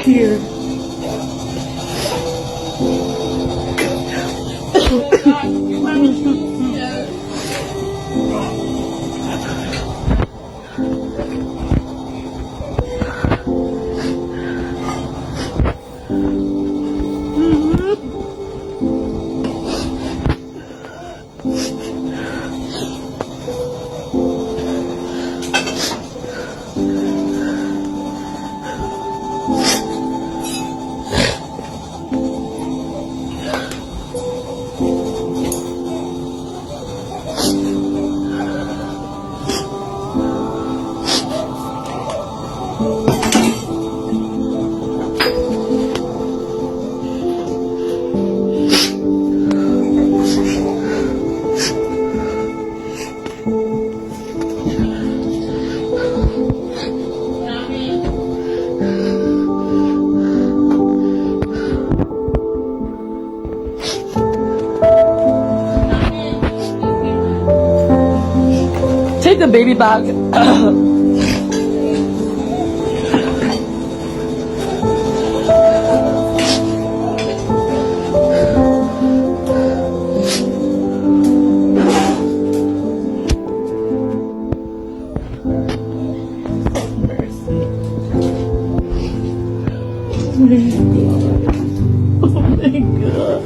Here. Take the baby back. Oh my God.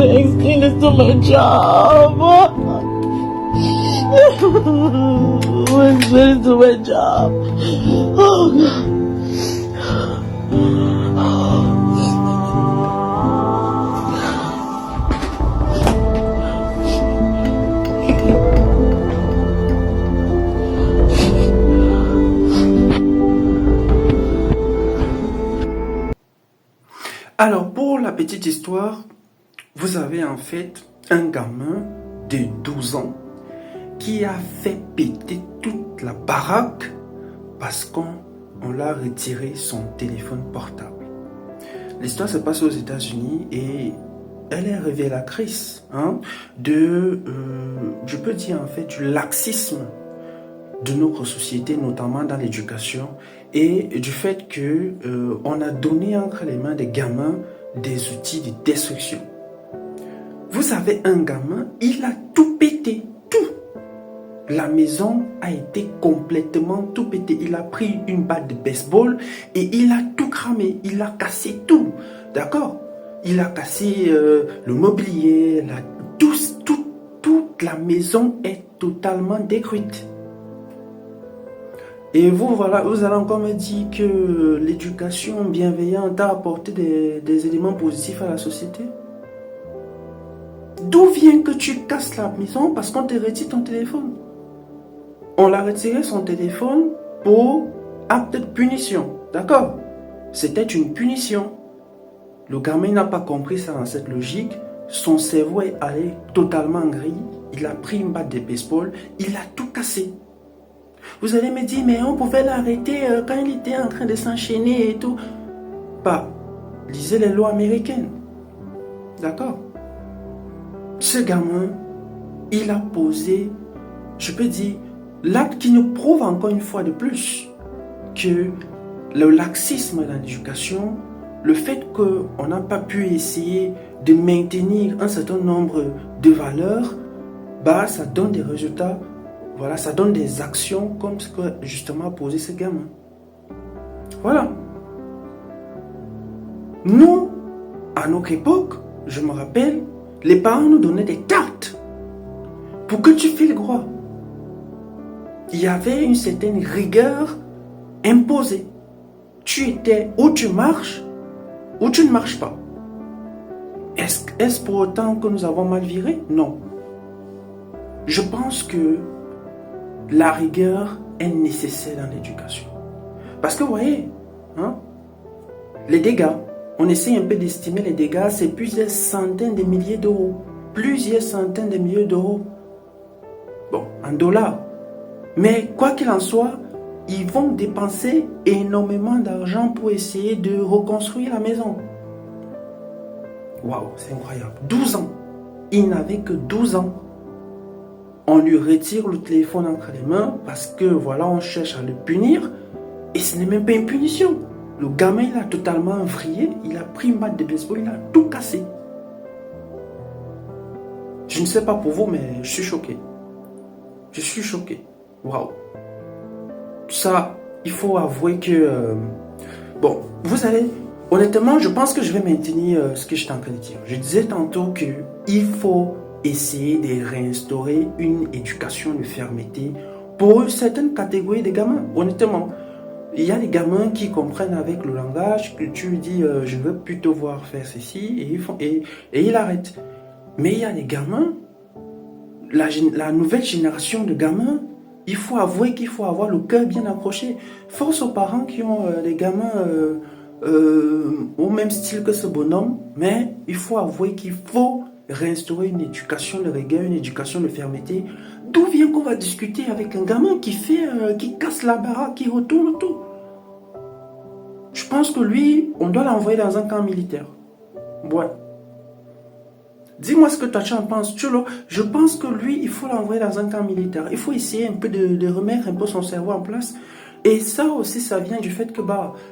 Explain this to my job. Explain it to my job. Oh God. Alors, pour la petite histoire, vous avez en fait un gamin de 12 ans qui a fait péter toute la baraque parce qu'on l'a retiré son téléphone portable. L'histoire se passe aux États-Unis et elle est révélatrice je peux dire en fait, du laxisme de notre société, notamment dans l'éducation, et du fait que on a donné entre les mains des gamins des outils de destruction. Vous avez un gamin, il a tout pété, tout. La maison a été complètement tout pété. Il a pris une batte de baseball et il a tout cramé, il a cassé tout, d'accord? Il a cassé le mobilier, toute la maison est totalement détruite. Et vous allez encore me dire que l'éducation bienveillante a apporté des éléments positifs à la société? D'où vient que tu casses la maison parce qu'on te retire ton téléphone? On l'a retiré son téléphone pour acte de punition, d'accord? C'était une punition. Le gamin n'a pas compris ça dans cette logique. Son cerveau est allé totalement gris. Il a pris une batte de baseball, il a tout cassé. Vous allez me dire, mais on pouvait l'arrêter quand il était en train de s'enchaîner et tout. Pas. Lisez les lois américaines. D'accord? Ce gamin, il a posé, je peux dire, l'acte qui nous prouve encore une fois de plus que le laxisme dans l'éducation, le fait qu'on n'a pas pu essayer de maintenir un certain nombre de valeurs, ça donne des résultats. Voilà, ça donne des actions comme ce que justement a posé ce gamin. Voilà. Nous, à notre époque, je me rappelle, les parents nous donnaient des tartes pour que tu files droit. Il y avait une certaine rigueur imposée. Tu étais ou tu marches ou tu ne marches pas. Est-ce pour autant que nous avons mal viré? Non. Je pense que la rigueur est nécessaire dans l'éducation. Parce que vous voyez, les dégâts, on essaie un peu d'estimer les dégâts, c'est plusieurs centaines de milliers d'euros. Plusieurs centaines de milliers d'euros. Bon, en dollars. Mais quoi qu'il en soit, ils vont dépenser énormément d'argent pour essayer de reconstruire la maison. Waouh, c'est incroyable. 12 ans. Il n'avait que 12 ans. On lui retire le téléphone entre les mains parce que voilà, on cherche à le punir. Et ce n'est même pas une punition. Le gamin, il a totalement vrillé. Il a pris une batte de baseball, il a tout cassé. Je ne sais pas pour vous, mais je suis choqué. Je suis choqué. Waouh. Ça, il faut avouer que... bon, vous allez... Honnêtement, je pense que je vais maintenir ce que j'étais en train de dire. Je disais tantôt qu'il faut essayer de réinstaurer une éducation de fermeté pour une certaine catégorie de gamins. Honnêtement, il y a des gamins qui comprennent avec le langage que tu lui dis je veux plus te voir faire ceci et il arrête. Mais il y a des gamins, la nouvelle génération de gamins, il faut avouer qu'il faut avoir le cœur bien accroché. Force aux parents qui ont des gamins au même style que ce bonhomme, mais il faut avouer qu'il faut réinstaurer une éducation de rigueur, une éducation de fermeté. D'où vient qu'on va discuter avec un gamin qui casse la baraque, qui retourne tout? Je pense que lui, on doit l'envoyer dans un camp militaire. Ouais. Dis-moi ce que toi tu en penses. Je pense que lui, il faut l'envoyer dans un camp militaire. Il faut essayer un peu de remettre un peu son cerveau en place. Et ça aussi, ça vient du fait que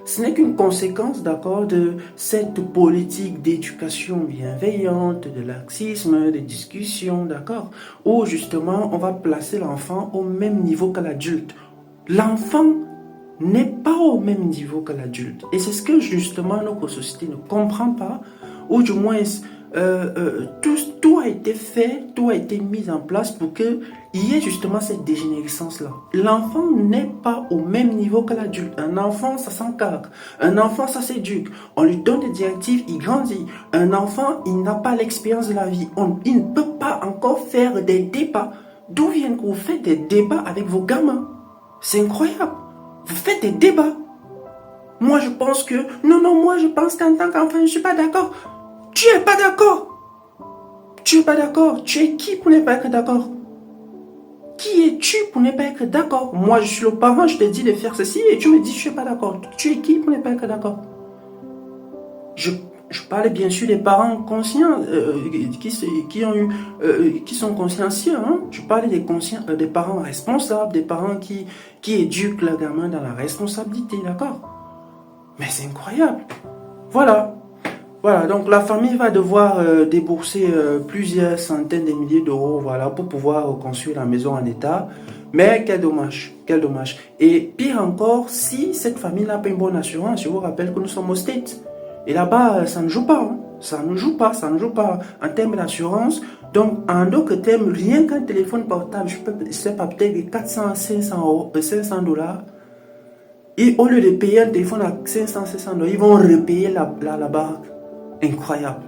ce n'est qu'une conséquence, d'accord, de cette politique d'éducation bienveillante, de laxisme, de discussion, d'accord, où justement on va placer l'enfant au même niveau que l'adulte. L'enfant n'est pas au même niveau que l'adulte. Et c'est ce que justement notre société ne comprend pas, ou du moins tout a été fait, tout a été mis en place pour qu'il y ait justement cette dégénérescence-là. L'enfant n'est pas au même niveau que l'adulte. Un enfant, ça s'encadre. Un enfant, ça s'éduque. On lui donne des directives, il grandit. Un enfant, il n'a pas l'expérience de la vie. Il ne peut pas encore faire des débats. D'où vient que vous faites des débats avec vos gamins? C'est incroyable. Vous faites des débats. Moi, je pense que... Non, moi, je pense qu'en tant qu'enfant, je ne suis pas d'accord. Tu es pas d'accord. Tu es pas d'accord. Tu es qui pour ne pas être d'accord? Qui es-tu pour ne pas être d'accord? Moi, je suis le parent, je te dis de faire ceci et tu me dis je suis pas d'accord. Tu es qui pour ne pas être d'accord? Je parle bien sûr des parents conscients qui sont consciencieux. Hein? Je parle des parents responsables, des parents qui éduquent le gamin dans la responsabilité, d'accord? Mais c'est incroyable. Voilà, donc la famille va devoir débourser plusieurs centaines de milliers d'euros, voilà, pour pouvoir reconstruire la maison en état. Mais quel dommage, quel dommage. Et pire encore, si cette famille n'a pas une bonne assurance, je vous rappelle que nous sommes aux States. Et là-bas, ça ne joue pas, hein. Ça ne joue pas en termes d'assurance. Donc, en d'autres termes, rien qu'un téléphone portable, je sais pas, peut-être 400, 500 $. Et au lieu de payer un téléphone à 500, 600 $, ils vont repayer la baraque. Incroyable.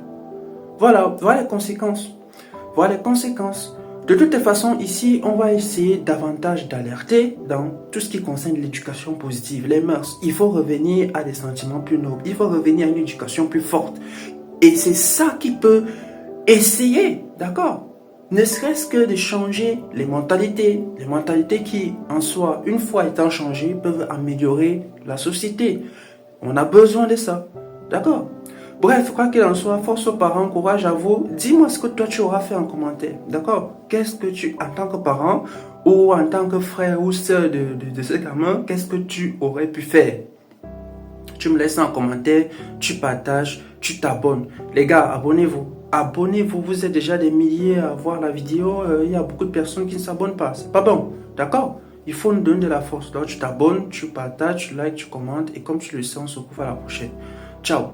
Voilà les conséquences. Voilà les conséquences. De toute façon, ici, on va essayer davantage d'alerter dans tout ce qui concerne l'éducation positive, les mœurs. Il faut revenir à des sentiments plus nobles. Il faut revenir à une éducation plus forte. Et c'est ça qui peut essayer, d'accord? Ne serait-ce que de changer les mentalités qui, en soi, une fois étant changées, peuvent améliorer la société. On a besoin de ça, d'accord? Bref, quoi qu'il en soit, force aux parents, courage à vous. Dis-moi ce que toi tu auras fait en commentaire, d'accord? Qu'est-ce que tu, en tant que parent ou en tant que frère ou soeur de ce gamin, qu'est-ce que tu aurais pu faire? Tu me laisses en commentaire, tu partages, tu t'abonnes. Les gars, abonnez-vous. Abonnez-vous, vous êtes déjà des milliers à voir la vidéo. Il y a beaucoup de personnes qui ne s'abonnent pas. C'est pas bon, d'accord? Il faut nous donner de la force. Donc tu t'abonnes, tu partages, tu likes, tu commentes. Et comme tu le sais, on se retrouve à la prochaine. Ciao.